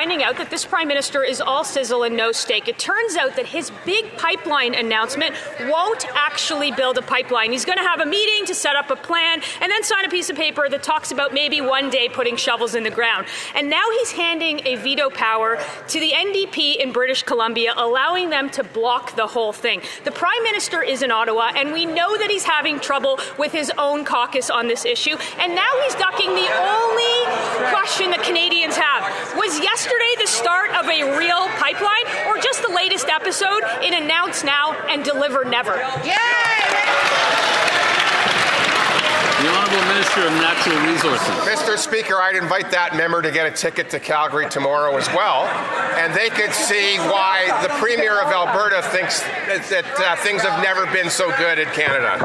finding out that this Prime Minister is all sizzle and no steak. It turns out that his big pipeline announcement won't actually build a pipeline. He's going to have a meeting to set up a plan and then sign a piece of paper that talks about maybe one day putting shovels in the ground. And now he's handing a veto power to the NDP in British Columbia, allowing them to block the whole thing. The Prime Minister is in Ottawa, and we know that he's having trouble with his own caucus on this issue. And now he's ducking the only question that Canadians have. Was yesterday the start of a real pipeline, or just the latest episode in Announce Now and Deliver Never? The Honourable Minister of Natural Resources. Mr. Speaker, I'd invite that member to get a ticket to Calgary tomorrow as well, and they could see why the Premier of Alberta thinks that things have never been so good in Canada.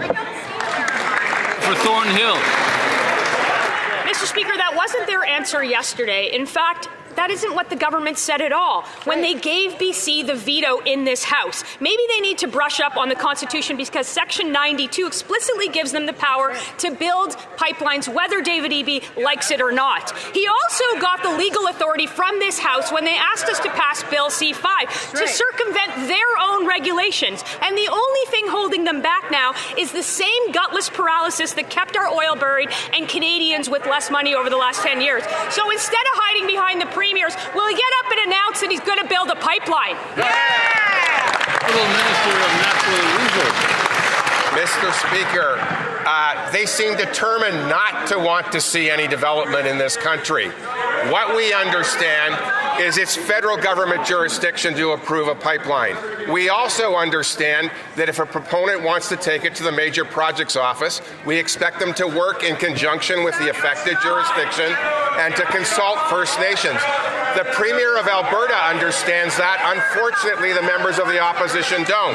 For Thornhill. Mr. Speaker, that wasn't their answer yesterday. In fact, that isn't what the government said at all when they gave BC the veto in this House. Maybe they need to brush up on the Constitution, because Section 92 explicitly gives them the power to build pipelines, whether David Eby likes it or not. He also got the legal authority from this House when they asked us to pass Bill C-5 to circumvent their own regulations. And the only thing holding them back now is the same gutless paralysis that kept our oil buried and Canadians with less money over the last 10 years. So instead of hiding behind the premiers, will he get up and announce that he's going to build a pipeline? Minister of Natural Resources. Mr. Speaker, they seem determined not to want to see any development in this country. What we understand is it's federal government jurisdiction to approve a pipeline. We also understand that if a proponent wants to take it to the Major Projects Office, we expect them to work in conjunction with the affected jurisdiction and to consult First Nations. The Premier of Alberta understands that. Unfortunately, the members of the opposition don't.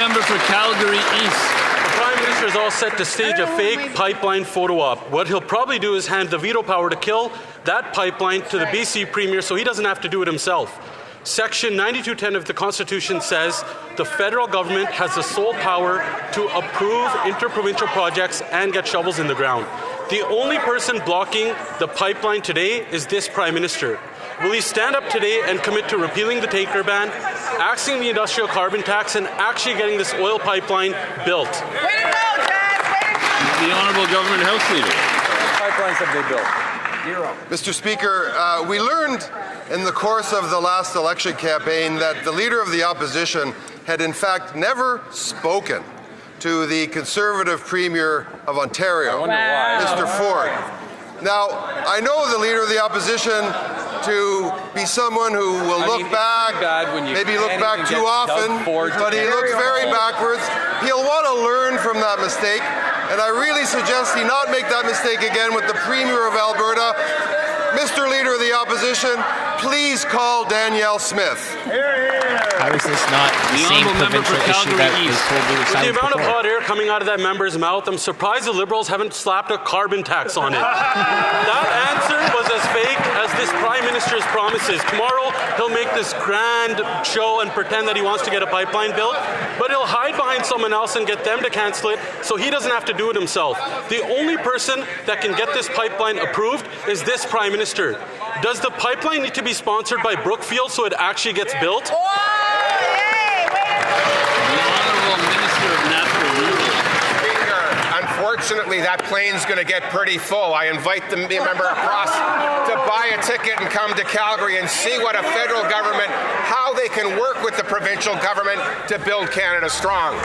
Member for Calgary East. The Prime Minister is all set to stage a fake pipeline photo op. What he'll probably do is hand the veto power to kill that pipeline to the BC Premier so he doesn't have to do it himself. Section 9210 of the Constitution says the federal government has the sole power to approve interprovincial projects and get shovels in the ground. The only person blocking the pipeline today is this Prime Minister. Will he stand up today and commit to repealing the taker ban, axing the industrial carbon tax, and actually getting this oil pipeline built? Way to go, Dad! The Honourable Government House Leader. How many pipelines have they built? Zero. Mr. Speaker, we learned in the course of the last election campaign that the Leader of the Opposition had in fact never spoken to the Conservative Premier of Ontario, Mr. Ford. Now, I know the Leader of the Opposition to be someone who will look back, maybe look back too often, but he looks very backwards. He'll want to learn from that mistake, and I really suggest he not make that mistake again with the Premier of Alberta. Mr. Leader of the Opposition, please call Danielle Smith. How is this not the same provincial issue that was told we were silent With the amount before? of hot air coming out of that member's mouth, I'm surprised the Liberals haven't slapped a carbon tax on it. That answer was as fake as this Prime Minister's promises. Tomorrow, he'll make this grand show and pretend that he wants to get a pipeline built, but he'll hide behind someone else and get them to cancel it so he doesn't have to do it himself. The only person that can get this pipeline approved is this Prime Minister. Does the pipeline need to be sponsored by Brookfield so it actually gets built? The Honourable Minister of Natural Resources. Speaker, unfortunately, that plane's going to get pretty full. I invite the member across to buy a ticket and come to Calgary and see what a federal government, how they can work with the provincial government to build Canada strong.